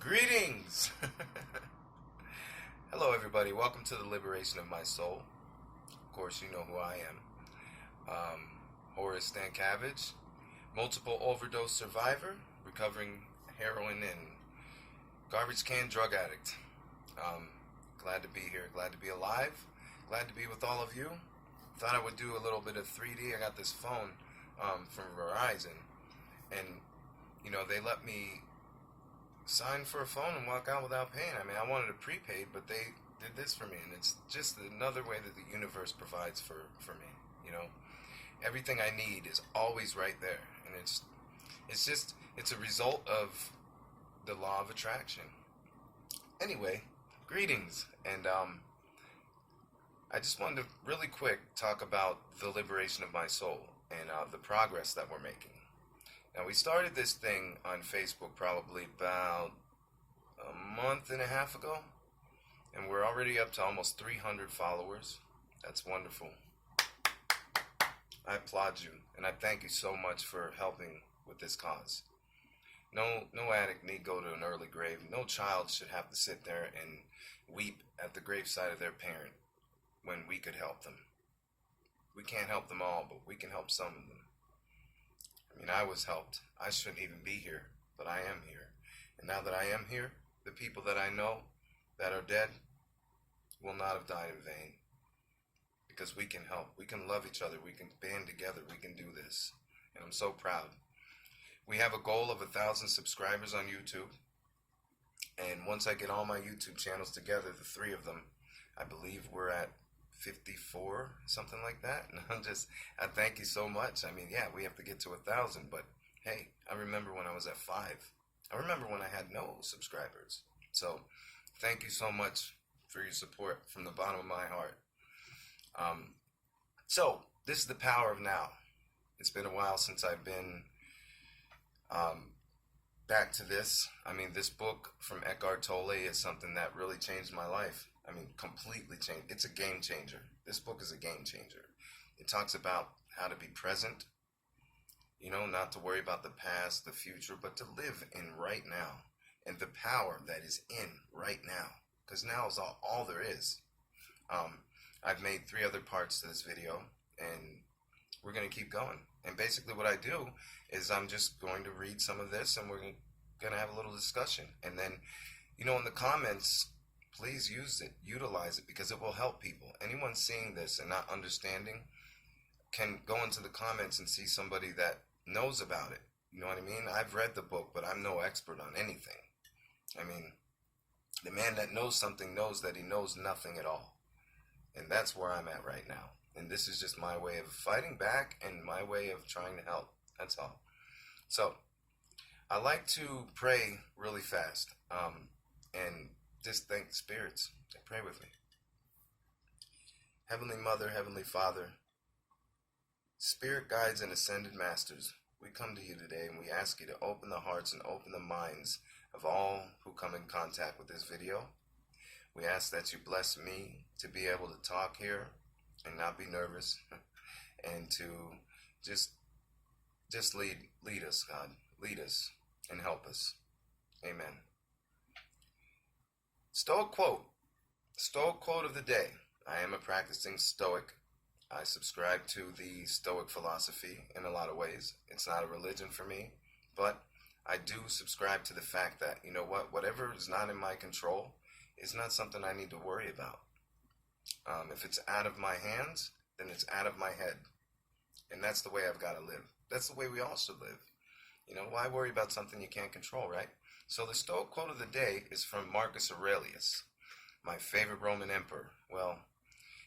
Greetings! Hello, everybody. Welcome to the liberation of my soul. Of course, you know who I am. Horace Stankiewicz, multiple overdose survivor, recovering heroin and garbage can drug addict. Glad to be here. Glad to be alive. Glad to be with all of you. Thought I would do a little bit of 3D. I got this phone from Verizon, and they let me sign for a phone and walk out without paying. I mean, I wanted a prepaid, but they did this for me, and it's just another way that the universe provides for me. Everything I need is always right there, and it's a result of the law of attraction. Anyway, greetings, and I just wanted to really quick talk about the liberation of my soul and the progress that we're making. Now, we started this thing on Facebook probably about a month and a half ago, and we're already up to almost 300 followers. That's wonderful. I applaud you, and I thank you so much for helping with this cause. No addict need go to an early grave. No child should have to sit there and weep at the graveside of their parent when we could help them. We can't help them all, but we can help some of them. I mean, I was helped. I shouldn't even be here, but I am here. And now that I am here, the people that I know that are dead will not have died in vain. Because we can help. We can love each other. We can band together. We can do this. And I'm so proud. We have a goal of 1,000 subscribers on YouTube. And once I get all my YouTube channels together, the three of them, I believe we're at 54, something like that. And I thank you so much. I mean, yeah, we have to get to 1,000, but hey, I remember when I was at 5. I remember when I had no subscribers. So thank you so much for your support from the bottom of my heart. So this is the power of now. It's been a while since I've been back to this. I mean, this book from Eckhart Tolle is something that really changed my life. I mean, completely changed. It's a game changer. This book is a game changer. It talks about how to be present, not to worry about the past, the future, but to live in right now and the power that is in right now, because now is all there is. I've made 3 other parts to this video, and we're going to keep going. And basically what I do is I'm just going to read some of this, and we're going to have a little discussion. And then, in the comments, please utilize it, because it will help people. Anyone seeing this and not understanding can go into the comments and see somebody that knows about it. You know what I mean? I've read the book, but I'm no expert on anything. I mean, the man that knows something knows that he knows nothing at all. And that's where I'm at right now. And this is just my way of fighting back and my way of trying to help. That's all. So, I like to pray really fast. And just thank the spirits. Pray with me. Heavenly Mother, Heavenly Father, Spirit guides and ascended masters, we come to you today and we ask you to open the hearts and open the minds of all who come in contact with this video. We ask that you bless me to be able to talk here and not be nervous, and to just lead us, God. Lead us and help us. Amen. Stoic quote. Stoic quote of the day. I am a practicing Stoic. I subscribe to the Stoic philosophy in a lot of ways. It's not a religion for me, but I do subscribe to the fact that, whatever is not in my control is not something I need to worry about. If it's out of my hands, then it's out of my head. And that's the way I've got to live. That's the way we all should live. Why worry about something you can't control, right? So the Stoic quote of the day is from Marcus Aurelius, my favorite Roman emperor. Well,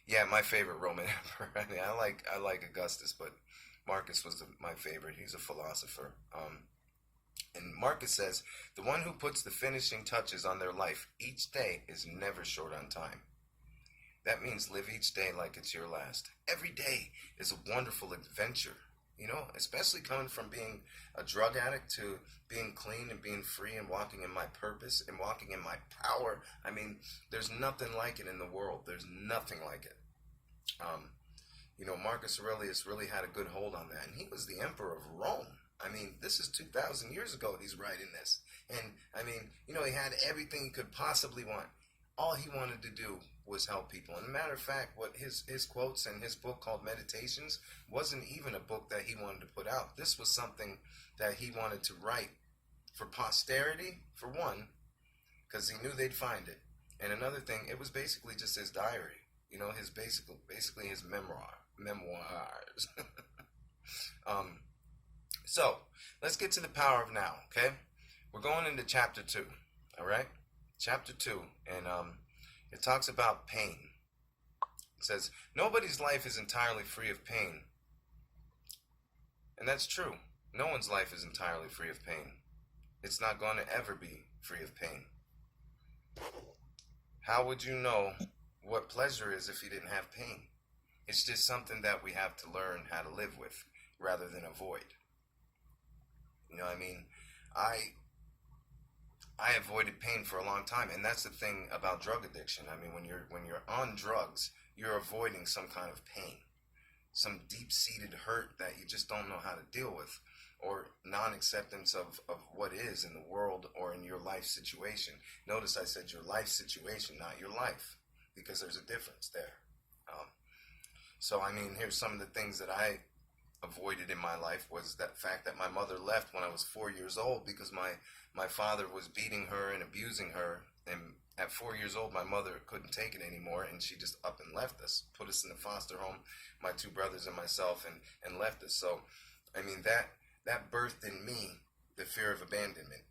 yeah, my favorite Roman emperor. I mean, I like Augustus, but Marcus was my favorite. He's a philosopher. And Marcus says, the one who puts the finishing touches on their life each day is never short on time. That means live each day like it's your last. Every day is a wonderful adventure, especially coming from being a drug addict to being clean and being free and walking in my purpose and walking in my power. I mean, there's nothing like it in the world. There's nothing like it. Marcus Aurelius really had a good hold on that, and he was the emperor of Rome. I mean, this is 2,000 years ago he's writing this. And I mean, he had everything he could possibly want. All he wanted to do was help people. And a matter of fact, what his quotes in his book called Meditations wasn't even a book that he wanted to put out. This was something that he wanted to write for posterity, for one, because he knew they'd find it. And another thing, it was basically just his diary. His basically his memoirs. So let's get to the power of now. Okay, we're going into chapter 2. All right, chapter 2, and it talks about pain. It says nobody's life is entirely free of pain, and that's true. No one's life is entirely free of pain. It's not going to ever be free of pain. How would you know what pleasure is if you didn't have pain? It's just something that we have to learn how to live with rather than avoid. I mean, I avoided pain for a long time, and that's the thing about drug addiction. I mean, when you're on drugs, you're avoiding some kind of pain, some deep-seated hurt that you just don't know how to deal with, or non-acceptance of what is in the world or in your life situation. Notice I said your life situation, not your life, because there's a difference there. So, I mean, here's some of the things that I avoided in my life was that fact that my mother left when I was 4 years old because my father was beating her and abusing her. And at 4 years old, my mother couldn't take it anymore, and she just up and left us, put us in the foster home, my 2 brothers and myself, and left us. So, I mean, that birthed in me the fear of abandonment,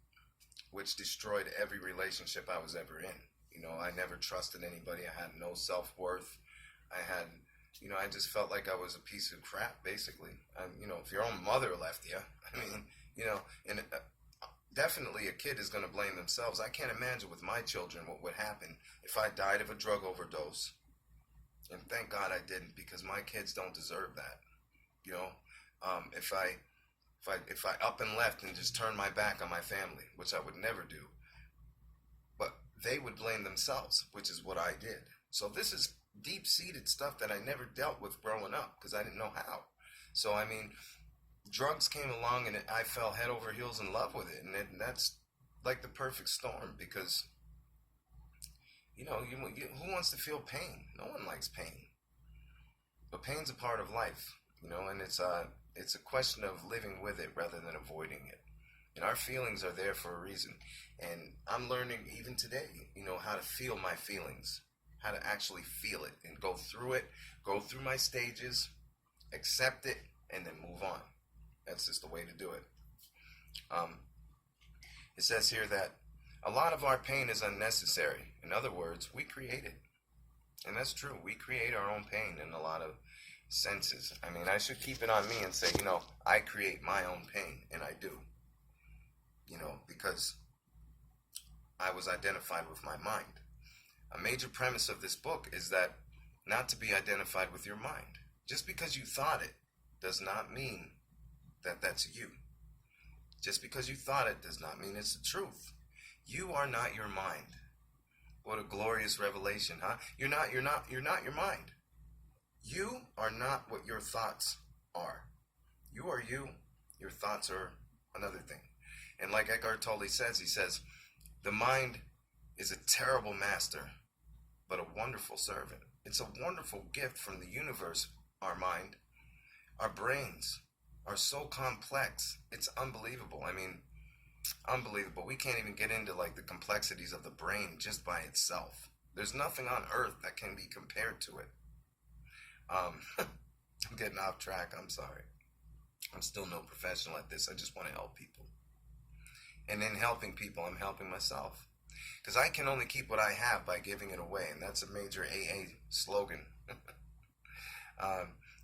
which destroyed every relationship I was ever in. I never trusted anybody. I had no self-worth. I just felt like I was a piece of crap, basically. If your own mother left you, I mean, and definitely a kid is going to blame themselves. I can't imagine with my children what would happen if I died of a drug overdose. And thank God I didn't, because my kids don't deserve that. If I up and left and just turned my back on my family, which I would never do, but they would blame themselves, which is what I did. So this is deep-seated stuff that I never dealt with growing up because I didn't know how. So, I mean, drugs came along and I fell head over heels in love with it. And that's like the perfect storm because, who wants to feel pain? No one likes pain. But pain's a part of life, and it's a question of living with it rather than avoiding it. And our feelings are there for a reason. And I'm learning even today, how to feel my feelings, how to actually feel it and go through my stages, accept it, and then move on. That's just the way to do it. It says here that a lot of our pain is unnecessary. In other words, we create it. And that's true. We create our own pain in a lot of senses. I mean, I should keep it on me and say, I create my own pain, and I do. Because I was identified with my mind. A major premise of this book is that not to be identified with your mind. Just because you thought it does not mean that that's you. Just because you thought it does not mean it's the truth. You are not your mind. What a glorious revelation, huh? You're not your mind. You are not what your thoughts are. You are you. Your thoughts are another thing. And like Eckhart Tolle says, he says, the mind is a terrible master, but a wonderful servant. It's a wonderful gift from the universe, our mind. Our brains are so complex. It's unbelievable. I mean, unbelievable. We can't even get into like the complexities of the brain just by itself. There's nothing on earth that can be compared to it. I'm getting off track. I'm sorry. I'm still no professional at this. I just want to help people. And in helping people, I'm helping myself. Because I can only keep what I have by giving it away. And that's a major AA slogan.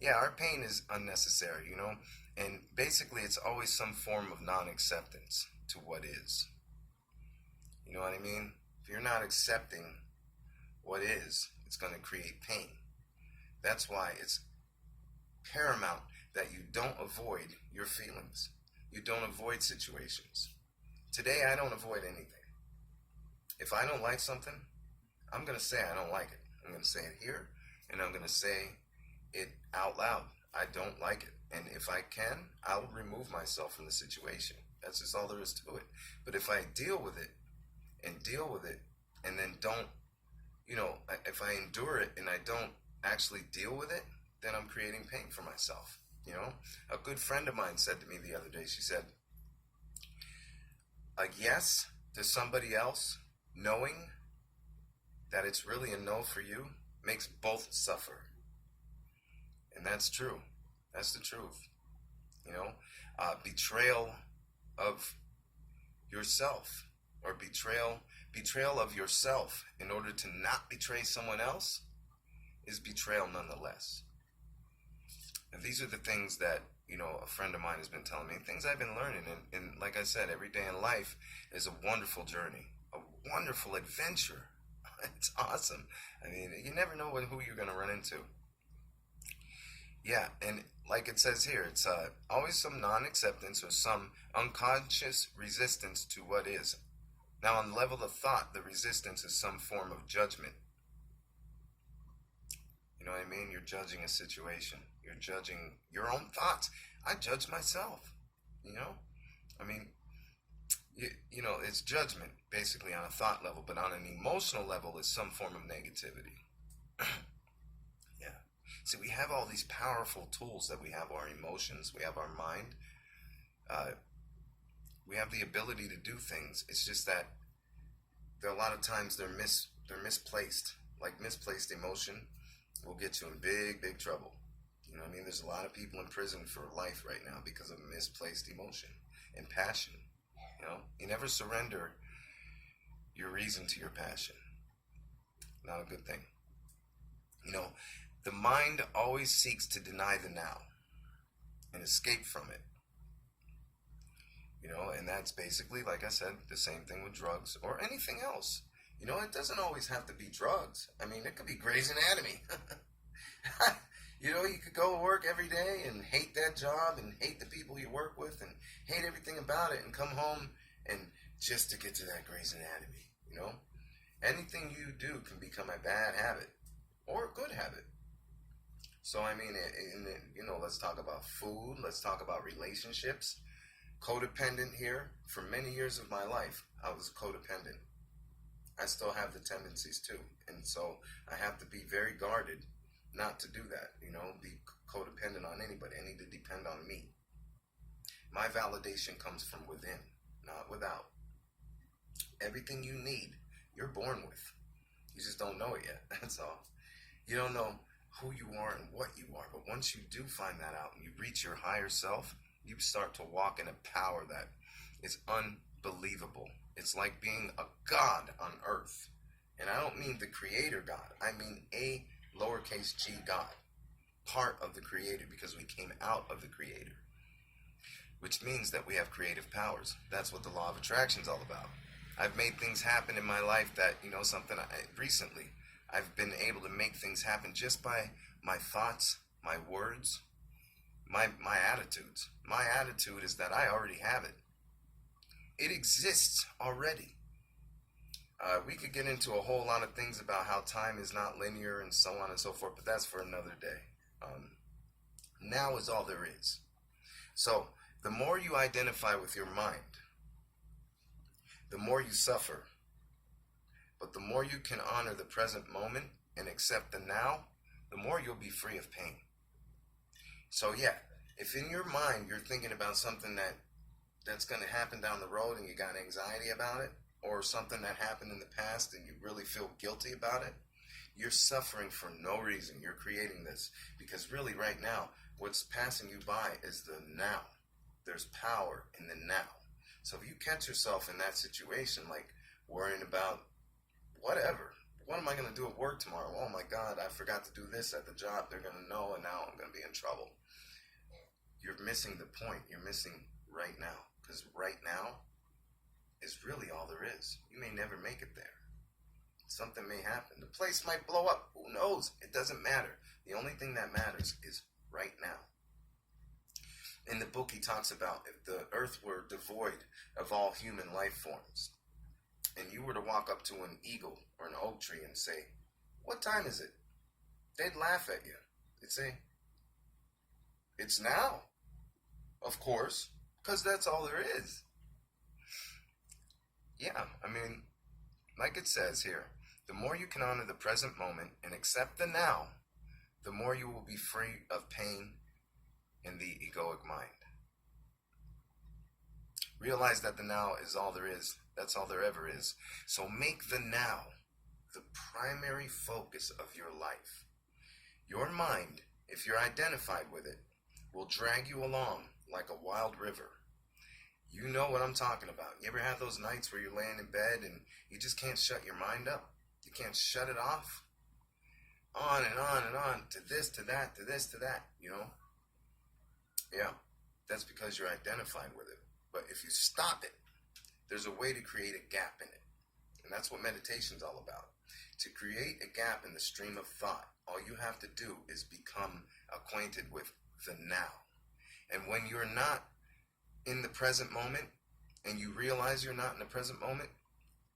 Yeah, our pain is unnecessary, And basically, it's always some form of non-acceptance to what is. You know what I mean? If you're not accepting what is, it's going to create pain. That's why it's paramount that you don't avoid your feelings. You don't avoid situations. Today, I don't avoid anything. If I don't like something, I'm going to say I don't like it. I'm going to say it here, and I'm going to say it out loud. I don't like it. And if I can, I'll remove myself from the situation. That's just all there is to it. But if I deal with it and deal with it and then don't, if I endure it and I don't actually deal with it, then I'm creating pain for myself. A good friend of mine said to me the other day, she said, a yes to somebody else, knowing that it's really a no for you, makes both suffer. And that's true. That's the truth. Betrayal of yourself, or betrayal of yourself in order to not betray someone else, is betrayal nonetheless. And these are the things that, a friend of mine has been telling me, things I've been learning. And like I said, every day in life is a wonderful journey, a wonderful adventure. It's awesome. I mean, you never know who you're going to run into. Yeah, and like it says here, it's always some non-acceptance or some unconscious resistance to what is. Now, on the level of thought, the resistance is some form of judgment. You know what I mean? You're judging a situation. You're judging your own thoughts. I judge myself, I mean, it's judgment, basically, on a thought level, but on an emotional level, it's some form of negativity. Yeah. See, we have all these powerful tools that we have: our emotions, we have our mind, we have the ability to do things. It's just that a lot of times they're misplaced. Like misplaced emotion will get you in big trouble. You know what I mean? There's a lot of people in prison for life right now because of misplaced emotion and passion. You never surrender your reason to your passion. Not a good thing. The mind always seeks to deny the now and escape from it. And that's basically, like I said, the same thing with drugs or anything else. It doesn't always have to be drugs. I mean, it could be Grey's Anatomy. You could go to work every day and hate that job and hate the people you work with and hate everything about it and come home and just to get to that Grey's Anatomy, Anything you do can become a bad habit or a good habit. So, I mean, let's talk about food. Let's talk about relationships. Codependent here. For many years of my life, I was codependent. I still have the tendencies too. And so I have to be very guarded not to do that, be codependent on anybody. I need to depend on me. My validation comes from within, not without. Everything you need, you're born with. You just don't know it yet, that's all. You don't know who you are and what you are, but once you do find that out and you reach your higher self, you start to walk in a power that is unbelievable. It's like being a god on earth. And I don't mean the creator God. I mean a lowercase g God. Part of the creator, because we came out of the creator. Which means that we have creative powers. That's what the law of attraction is all about. I've made things happen in my life that, recently, I've been able to make things happen just by my thoughts, my words, my attitudes. My attitude is that I already have it. It exists already. We could get into a whole lot of things about how time is not linear and so on and so forth, but that's for another day. Now is all there is. So, the more you identify with your mind, the more you suffer. But the more you can honor the present moment and accept the now, the more you'll be free of pain. So yeah, if in your mind you're thinking about something that's going to happen down the road and you got anxiety about it, or something that happened in the past and you really feel guilty about it, you're suffering for no reason. You're creating this because really right now, what's passing you by is the now. There's power in the now. So if you catch yourself in that situation, like worrying about whatever, what am I going to do at work tomorrow? Oh my God, I forgot to do this at the job. They're going to know and now I'm going to be in trouble. You're missing the point. You're missing right now, because right now is really all there is. You may never make it there. Something may happen. The place might blow up. Who knows? It doesn't matter. The only thing that matters is right now. In the book, he talks about if the earth were devoid of all human life forms, and you were to walk up to an eagle or an oak tree and say, "What time is it?" They'd laugh at you. They'd say, "It's now." Of course, because that's all there is. yeah, I mean, like it says here, the more you can honor the present moment and accept the now, the more you will be free of pain in the egoic mind. Realize that the now is all there is. That's all there ever is. So make the now the primary focus of your life. Your mind, if you're identified with it, will drag you along like a wild river. You know what I'm talking about. You ever have those nights where you're laying in bed and you just can't shut your mind up? You can't shut it off? On and on and on, to this, to that, to this, to that, you know? Yeah, that's because you're identified with it. But if you stop it, there's a way to create a gap in it. And that's what meditation's all about. To create a gap in the stream of thought, all you have to do is become acquainted with the now. And when you're not in the present moment, and you realize you're not in the present moment,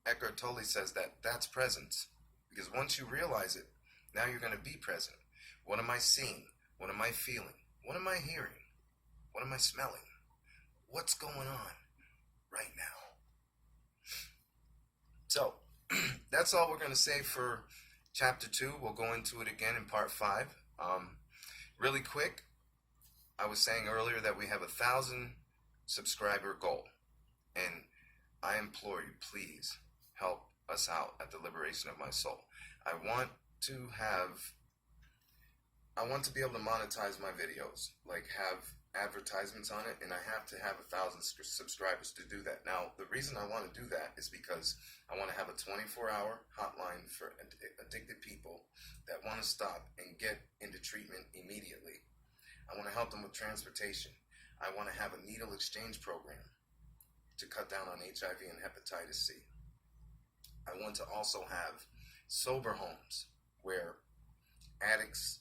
Eckhart Tolle says that that's presence. Because once you realize it, now you're going to be present. What am I seeing? What am I feeling? What am I hearing? What am I smelling? What's going on right now? So, that's all we're going to say for chapter 2. We'll go into it again in part 5. Really quick, I was saying earlier that we have 1,000 subscriber goal. And I implore you, please help us out at the liberation of my soul. I want to be able to monetize my videos, like have advertisements on it, and I have to have 1,000 subscribers to do that. Now, the reason I want to do that is because I want to have a 24-hour hotline for addicted people that want to stop and get into treatment immediately. I want to help them with transportation. I want to have a needle exchange program to cut down on HIV and hepatitis C. I want to also have sober homes where addicts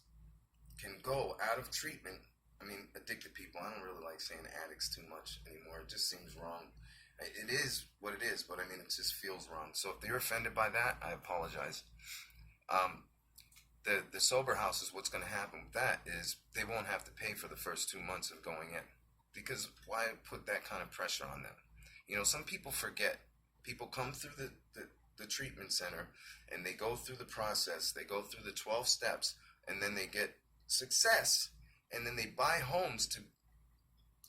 can go out of treatment. I mean, addicted people, I don't really like saying addicts too much anymore. It just seems wrong. It is what it is, but I mean, it just feels wrong. So if they're offended by that, I apologize. The sober houses, what's going to happen with that is they won't have to pay for the first 2 months of going in. Because why put that kind of pressure on them? You know, some people forget. People come through the treatment center and they go through the process. They go through the 12 steps and then they get success. And then they buy homes to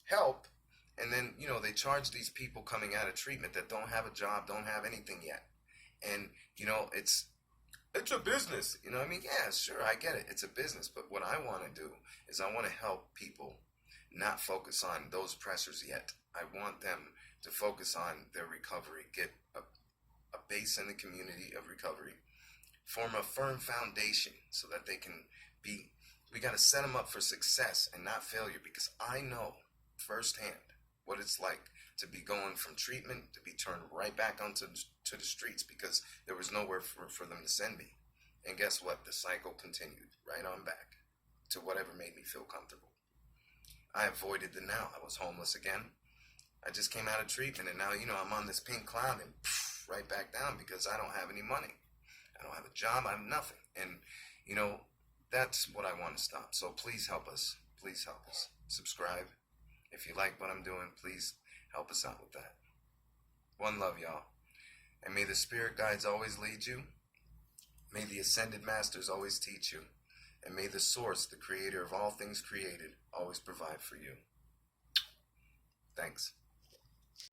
help. And then, you know, they charge these people coming out of treatment that don't have a job, don't have anything yet. And, you know, it's a business. You know what I mean? Yeah, sure, I get it. It's a business. But what I want to do is I want to help people not focus on those pressures yet. I want them to focus on their recovery, get a base in the community of recovery, form a firm foundation so that they can be, we got to set them up for success and not failure, because I know firsthand what it's like to be going from treatment to be turned right back onto the streets because there was nowhere for them to send me. And guess what? The cycle continued right on back to whatever made me feel comfortable. I avoided the now. I was homeless again. I just came out of treatment and now, you know, I'm on this pink cloud and right back down because I don't have any money. I don't have a job. I have nothing. And, you know, that's what I want to stop. So please help us. Please help us. Subscribe. If you like what I'm doing, please help us out with that. One love, y'all. And may the spirit guides always lead you. May the ascended masters always teach you. And may the source, the creator of all things created, always provide for you. Thanks.